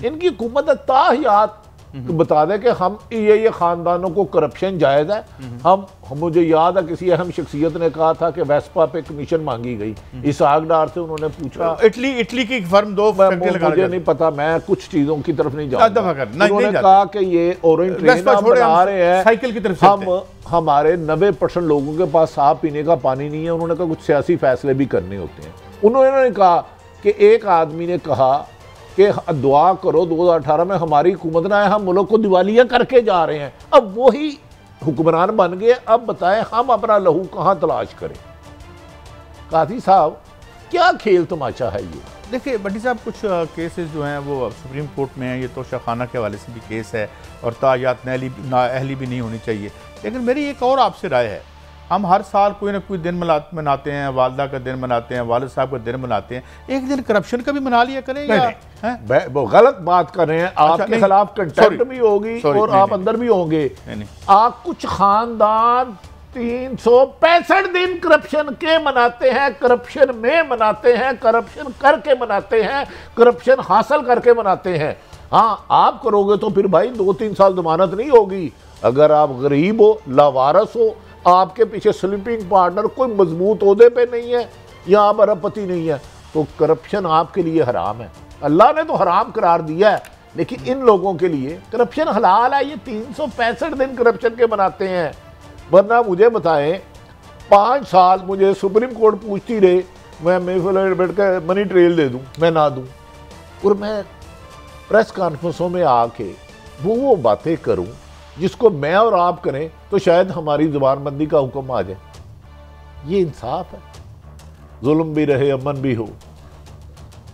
[SPEAKER 2] इनकी हुकूमत ताहयात बता दें कि हम ये खानदानों को करप्शन जायज है। हम मुझे याद है किसी अहम शख्सियत ने कहा था कि वेस्पा पे कमीशन मांगी गई, इसहाक डार से उन्होंने पूछा,
[SPEAKER 1] इटली की फर्म दो,
[SPEAKER 2] मुझे नहीं पता, मैं कुछ चीजों की तरफ नहीं जाऊंगा। उन्होंने कहा कि ये ऑरेंज ट्रेन बना रहे हैं साइकिल की तरफ, हम हमारे 90% लोगों के पास साफ पीने का पानी नहीं है। उन्होंने कहा कुछ सियासी फैसले भी करने होते हैं। उन्होंने कहा कि एक आदमी ने कहा कि दुआ करो 2018 में हमारी हुकूमत ना आए, हम मुल्क को दिवालिया करके जा रहे हैं। अब वही हुक्मरान बन गए, अब बताएं हम अपना लहू कहाँ तलाश करें। काजी साहब क्या खेल तमाशा है ये।
[SPEAKER 1] देखिए भट्टी साहब कुछ केसेस जो हैं वो सुप्रीम कोर्ट में हैं, ये तोशा खाना के हवाले से भी केस है और ताहयात नाअहली भी नहीं होनी चाहिए। लेकिन मेरी एक और आपसे राय है, हम हर साल कोई ना कोई दिन मनाते हैं, वालदा का दिन मनाते हैं, वालिद साहब का दिन मनाते हैं, एक दिन करप्शन का भी मना लिया करें। या
[SPEAKER 2] वो गलत बात कर रहे हैं, आपके खिलाफ कंटेम्प्ट भी होगी और आप अंदर भी होंगे। आप कुछ खानदान 365 दिन करप्शन के मनाते हैं, करप्शन में मनाते हैं, करप्शन करके मनाते हैं, करप्शन हासिल करके मनाते हैं। हाँ आप करोगे तो फिर भाई 2-3 साल जमानत नहीं होगी। अगर आप गरीब हो, लावारस हो, आपके पीछे स्लीपिंग पार्टनर कोई मजबूत ओहदे पे नहीं है या आप अरबपति नहीं है, तो करप्शन आपके लिए हराम है। अल्लाह ने तो हराम करार दिया है, लेकिन इन लोगों के लिए करप्शन हलाल है। ये 365 दिन करप्शन के मनाते हैं। वरना मुझे बताएं 5 साल मुझे सुप्रीम कोर्ट पूछती रहे, मैं महफिल बैठ कर मनी ट्रेल दे दूं, मैं ना दूं, और मैं प्रेस कॉन्फ्रेंसों में आके वो बातें करूं जिसको मैं और आप करें तो शायद हमारी जुबानबंदी का हुक्म आ जाए। ये इंसाफ है, जुल्म भी रहे अमन भी हो,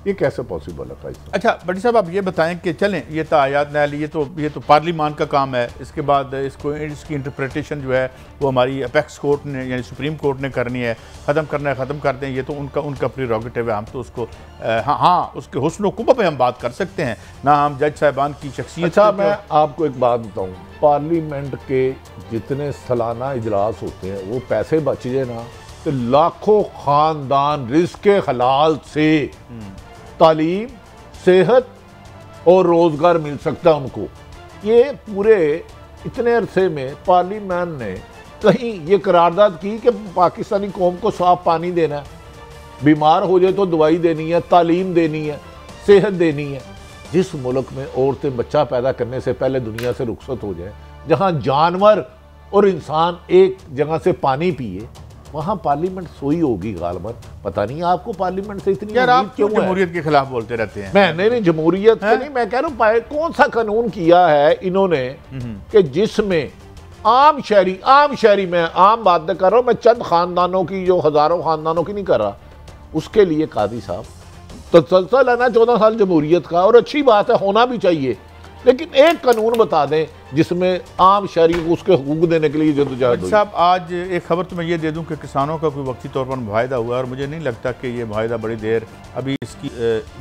[SPEAKER 2] ये कैसे पॉसिबल है भाई?
[SPEAKER 1] अच्छा भट्टी साहब आप ये बताएं कि चलें ये ताहयात नाअहली ये तो पार्लिमान का काम है, इसके बाद इसकी इंटरप्रिटेशन जो है वो हमारी अपेक्स कोर्ट ने यानी सुप्रीम कोर्ट ने करनी है। ख़त्म करना है ख़त्म कर दें, ये तो उनका प्रीरोगेटिव है। हम तो उसको हाँ उसके हुस्न कुब्बा पे हम बात कर सकते हैं ना, हम जज साहिबान की शख्सियत।
[SPEAKER 2] अच्छा मैं आपको एक बात बताऊँ, पार्लियामेंट के जितने सालाना इजलास होते हैं वो पैसे बच जाए ना तो लाखों खानदान रिज़्क़ हलाल से तालीम, सेहत और रोज़गार मिल सकता है उनको। ये पूरे इतने अरसे में पार्लियामेंट ने कहीं ये करारदाद की कि पाकिस्तानी कौम को साफ पानी देना है, बीमार हो जाए तो दवाई देनी है, तालीम देनी है, सेहत देनी है। जिस मुल्क में औरतें बच्चा पैदा करने से पहले दुनिया से रुखसत हो जाए, जहाँ जानवर और इंसान एक जगह से पानी पिए, वहाँ पार्लियामेंट सोई होगी गालबन। पता नहीं आपको पार्लियामेंट से इतनी
[SPEAKER 1] यार आप क्यों जमहूरियत के खिलाफ बोलते रहते हैं?
[SPEAKER 2] नहीं जमहूरियत से नहीं, मैं कह रहा हूँ कौन सा कानून किया है इन्होंने कि जिसमें आम शहरी में आम बात कर रहा हूँ, मैं चंद खानदानों की जो हजारों खानदानों की नहीं कर रहा, उसके लिए कादी साहब तसलसल है ना 14 साल जमहूरियत का, और अच्छी बात है होना भी चाहिए, लेकिन एक कानून बता दें जिसमें आम शहरी को उसके हकूक देने के लिए जद्दोजहद हुई।
[SPEAKER 1] साहब आज एक खबर तो मैं ये दे दूं कि किसानों का कोई वक्ती तौर पर मुआहदा हुआ और मुझे नहीं लगता कि ये मुआहदा बड़ी देर, अभी इसकी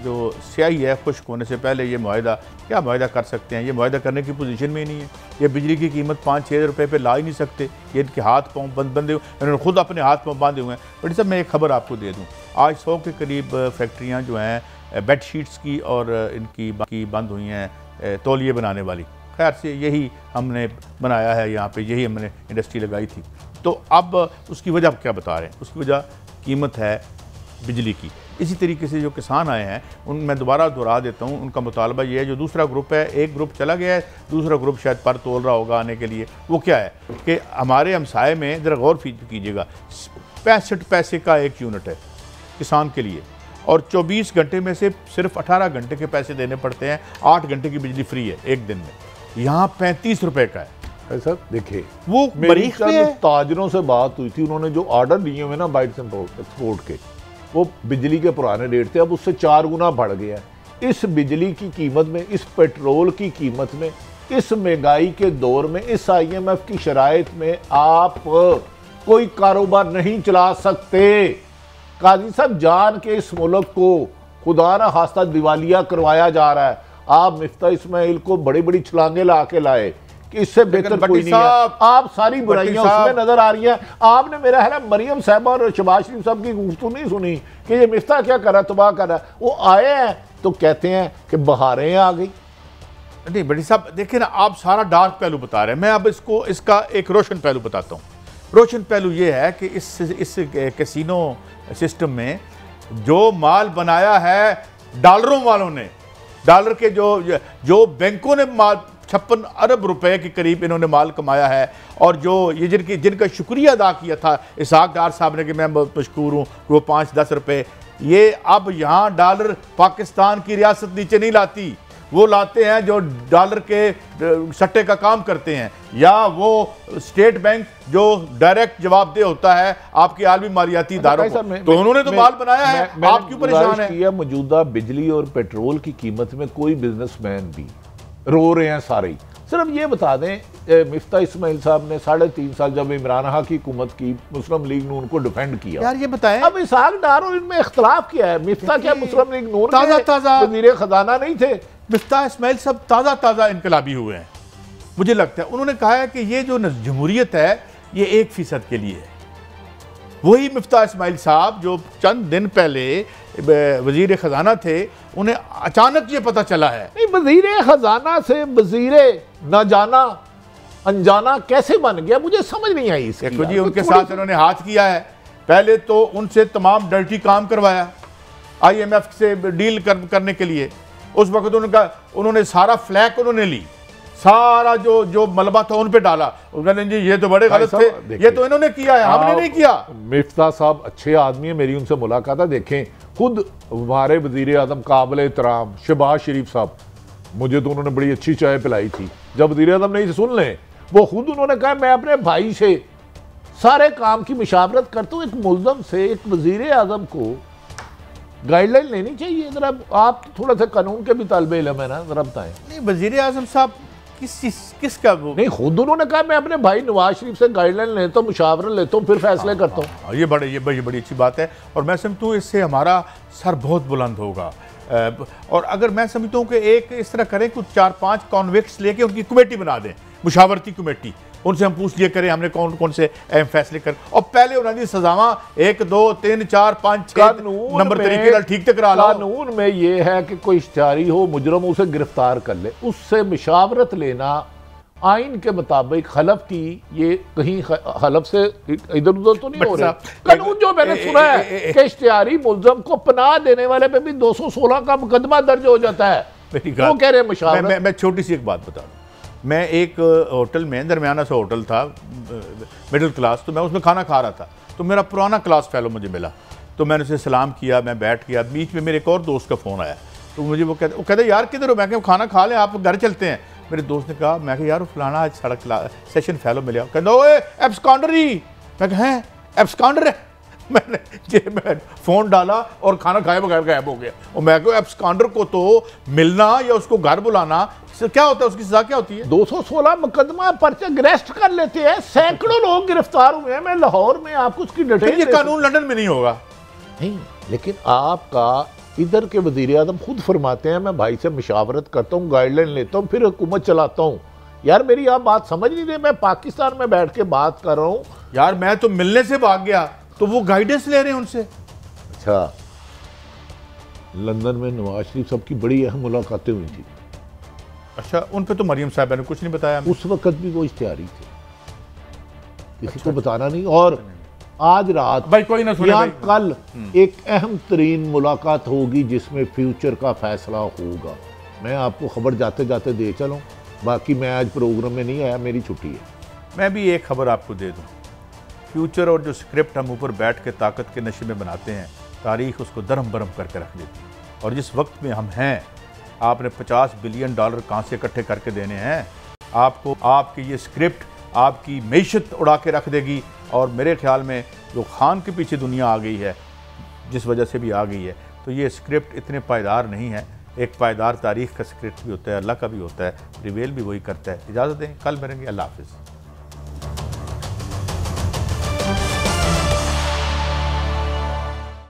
[SPEAKER 1] जो स्याही है खुश्क होने से पहले ये मुआहदा क्या मुआहदा कर सकते हैं। ये मुआहदा करने की पोजीशन में ही नहीं है। ये बिजली की कीमत 5-6 रुपये पर ला ही नहीं सकते, ये इनके हाथ पाँव बंधे हुए, इन्होंने खुद अपने हाथ पाँव बांधे हुए हैं। बट साहब मैं एक खबर आपको दे दूँ, आज 100 के करीब फैक्ट्रियाँ जो हैं बेडशीट्स की और इनकी बंद हुई हैं, तौलिए बनाने वाली। खैर से यही हमने बनाया है यहाँ पे, यही हमने इंडस्ट्री लगाई थी। तो अब उसकी वजह क्या बता रहे हैं? उसकी वजह कीमत है बिजली की। इसी तरीके से जो किसान आए हैं मैं दोबारा दोहरा देता हूँ, उनका मुतालबा ये है, जो दूसरा ग्रुप है, एक ग्रुप चला गया है, दूसरा ग्रुप शायद पर तोल रहा होगा आने के लिए। वो क्या है कि हमारे हमसाए में ज़रा गौर कीजिएगा, 65 पैसे का एक यूनिट है किसान के लिए, और 24 घंटे में से सिर्फ 18 घंटे के पैसे देने पड़ते हैं। 8 घंटे की बिजली फ्री है एक दिन में, यहाँ 35 रुपए का है।
[SPEAKER 2] सर देखिए,
[SPEAKER 1] वो मेरी
[SPEAKER 2] ताजरों से बात हुई थी, उन्होंने जो ऑर्डर दिए हुए ना बाइट एक्सपोर्ट के, वो बिजली के पुराने रेट थे, अब उससे 4 गुना बढ़ गया है। इस बिजली की कीमत में, इस पेट्रोल की कीमत में, इस महंगाई के दौर में, इस IMF की शराइत में आप कोई कारोबार नहीं चला सकते। काजी साहब जान के इस मुल्क को खुदा ना खास्ता दिवालिया करवाया जा रहा है। आप मिफ्ता इस्माइल को बड़ी बड़ी छलांगे ला के लाए कि इससे बेहतर कोई नहीं है। आप सारी बुराइयां उसमें नजर आ रही है। आपने मेरा है ना मरियम साहब और शहबाज शरीफ साहब की गुफ्तगू नहीं सुनी कि ये मिफ्ता क्या कर रहा है, तबाह कर रहा है। वो आए हैं तो कहते हैं कि बहारें आ गई।
[SPEAKER 1] नहीं बड़ी साहब देखिए ना, आप सारा डार्क पहलू बता रहे हैं, मैं अब इसका एक रोशन पहलू बताता हूँ। रोशन पहलू ये है कि इस कैसीनो सिस्टम में जो माल बनाया है डॉलरों वालों ने, डॉलर के जो बैंकों ने माल 56 अरब रुपए के करीब इन्होंने माल कमाया है, और जो ये जिनका शुक्रिया अदा किया था इसहाक डार साहब ने कि मैं मशकूर हूँ, वो 5-10 रुपए, ये अब यहाँ डॉलर पाकिस्तान की रियासत नीचे नहीं लाती, वो लाते हैं जो डॉलर के सट्टे का काम करते हैं, या वो स्टेट बैंक जो डायरेक्ट जवाबदेह होता है आपके आलमी मालियाती इदारों को। तो उन्होंने तो माल बनाया है, आप क्यों परेशान हैं?
[SPEAKER 2] मौजूदा बिजली और पेट्रोल की कीमत में कोई बिजनेसमैन भी रो रहे हैं सारे। सिर्फ ये बता दें, मिफ्ता इस्माइल साहब ने 3.5 साल जब इमरान खान की हुकूमत की, मुस्लिम लीग नून को डिफेंड किया।
[SPEAKER 1] यार ये बताएं,
[SPEAKER 2] अब इसहाक डार और इनमें इख्तलाफ किया है। मिफ्ता क्या मुस्लिम लीग नून
[SPEAKER 1] ताज़ा
[SPEAKER 2] वज़ीर खजाना नहीं थे?
[SPEAKER 1] मिफ्ता इस्माइल सब ताज़ा इनकलाबी हुए हैं। मुझे लगता है उन्होंने कहा है कि ये जो जमहूरियत है ये 1% के लिए है। वही मिफ्ता इस्माइल साहब जो चंद दिन पहले वजीर खजाना थे, उन्हें अचानक ये पता चला है।
[SPEAKER 2] नहीं, वजीर खजाना से वजीर न जाना अनजाना कैसे बन गया, मुझे समझ नहीं आई इसकी।
[SPEAKER 1] देखो जी, उनके साथ इन्होंने हाथ किया है। पहले तो उनसे तमाम डर्टी काम करवाया IMF से डील करने के लिए। उस वक्त उन्होंने सारा फ्लैग उन्होंने ली, सारा जो मलबा था उन पे डाला। उन्होंने जी ये तो बड़े गलत थे, ये तो इन्होंने किया है, हमने नहीं किया।
[SPEAKER 2] मिफ्ता साहब अच्छे आदमी है, मेरी उनसे मुलाकात है। देखें खुद हमारे वजीर आजम काबिल एहतराम शहबाज शरीफ साहब, मुझे तो उन्होंने बड़ी अच्छी चाय पिलाई थी जब वजीर आजम नहीं सुन लें। वो खुद उन्होंने कहा मैं अपने भाई से सारे काम की मुशावरत करता हूँ। एक मुल्ज़म से एक वजीर आजम को गाइडलाइन लेनी चाहिए। जरा आप थोड़ा सा कानून के भी तालिबे इल्म है ना, जरा बताएं।
[SPEAKER 1] नहीं, वजीर आजम साहब किसका वो
[SPEAKER 2] नहीं, खुद उन्होंने कहा मैं अपने भाई नवाज शरीफ से गाइडलाइन लेता हूँ, मुशावरा लेता हूँ, फिर फैसले करता हूँ।
[SPEAKER 1] ये बड़ी अच्छी बात है, और मैं समझता हूँ इससे हमारा सर बहुत बुलंद होगा। और अगर मैं समझता हूँ कि एक इस तरह करें कुछ 4-5 कॉन्विक्ट्स लेके उनकी कमेटी बना दें, मुशावरती कमेटी, उनसे हम पूछ लिया करें हमने कौन कौन से अहम फैसले कर, और पहले उन्होंने सजावा 1, 2, 3, 4, 5, 6 नंबर तरीके से ठीक करा लो।
[SPEAKER 2] कानून में ये है कि कोई इश्तिहारी हो, मुजरम उसे गिरफ्तार कर ले, उससे मुशावरत लेना आइन के मुताबिक हलफ की, ये कहीं हलफ से इधर उधर तो नहीं हो रहा। कानून जो मैंने सुना है कि इश्तिहारी मुल्ज़म को पनाह देने वाले पे भी 216 का मुकदमा दर्ज हो जाता है। वो कह रहे हैं मुशावरत।
[SPEAKER 1] मैं छोटी सी एक बात बता दूं, मैं एक होटल में, दरमियाना सा होटल था, मिडिल क्लास, तो मैं उसमें खाना खा रहा था। तो मेरा पुराना क्लास फेलो मुझे मिला, तो मैंने उसे सलाम किया, मैं बैठ गया। बीच में मेरे एक और दोस्त का फ़ोन आया, तो मुझे वो कहते यार किधर हो? मैं क्या खाना खा लें, आप घर चलते हैं। मेरे दोस्त ने कहा, मैं यार फलाना आज सड़क सेशन फेलो मिले, कहते ओए एब्सकॉन्डर ही। मैं कहा हैं एब्सकॉन्डर है? मैंने जेब में फ़ोन डाला और खाना खाए बगैर गायब हो गया। और मैं कहूँ एब्सकॉन्डर को तो मिलना या उसको घर बुलाना क्या होता है, उसकी सजा क्या होती है?
[SPEAKER 2] 216 मुकदमा पर्चे अरेस्ट कर लेते हैं, सैकड़ों लोग गिरफ्तार हुए हैं। मैं लाहौर में आपको उसकी डिटेल।
[SPEAKER 1] ये कानून लंदन में नहीं होगा।
[SPEAKER 2] नहीं, लेकिन आपका इधर के वजीर आजम खुद फरमाते हैं मैं भाई से मुशावरत करता हूँ, गाइडलाइन लेता हूँ, फिर हुकूमत चलाता हूँ। यार मेरी आप बात समझ नहीं रहे, मैं पाकिस्तान में बैठ के बात कर रहा हूँ।
[SPEAKER 1] यार मैं तो मिलने से भाग गया, तो वो गाइडेंस ले रहे हैं उनसे।
[SPEAKER 2] अच्छा, लंदन में नवाज शरीफ साहब की बड़ी अहम मुलाकातें हुई थी।
[SPEAKER 1] अच्छा, उन पे तो मरियम साहब ने कुछ नहीं बताया।
[SPEAKER 2] उस वक्त भी वो इश्तिहारी थे, किसी को बताना नहीं। और आज रात
[SPEAKER 1] भाई कोई ना सुने
[SPEAKER 2] या कल एक अहम तरीन मुलाकात होगी जिसमें फ्यूचर का फैसला होगा। मैं आपको खबर जाते जाते दे चलूं, बाकी मैं आज प्रोग्राम में नहीं आया, मेरी छुट्टी है।
[SPEAKER 1] मैं भी एक खबर आपको दे दूं, फ्यूचर और जो स्क्रिप्ट हम ऊपर बैठ के ताकत के नशे में बनाते हैं, तारीख उसको दरम बरम करके रख देती है। और जिस वक्त में हम हैं, आपने $50 बिलियन कहाँ से इकट्ठे करके देने हैं आपको? आपकी ये स्क्रिप्ट आपकी मैशत उड़ा के रख देगी। और मेरे ख्याल में जो खान के पीछे दुनिया आ गई है, जिस वजह से भी आ गई है, तो ये स्क्रिप्ट इतने पायदार नहीं है। एक पायदार तारीख का स्क्रिप्ट भी होता है, अल्लाह का भी होता है, रिवेल भी वही करता है। इजाज़त दें, कल मिलेंगे। अल्लाह हाफ़िज़।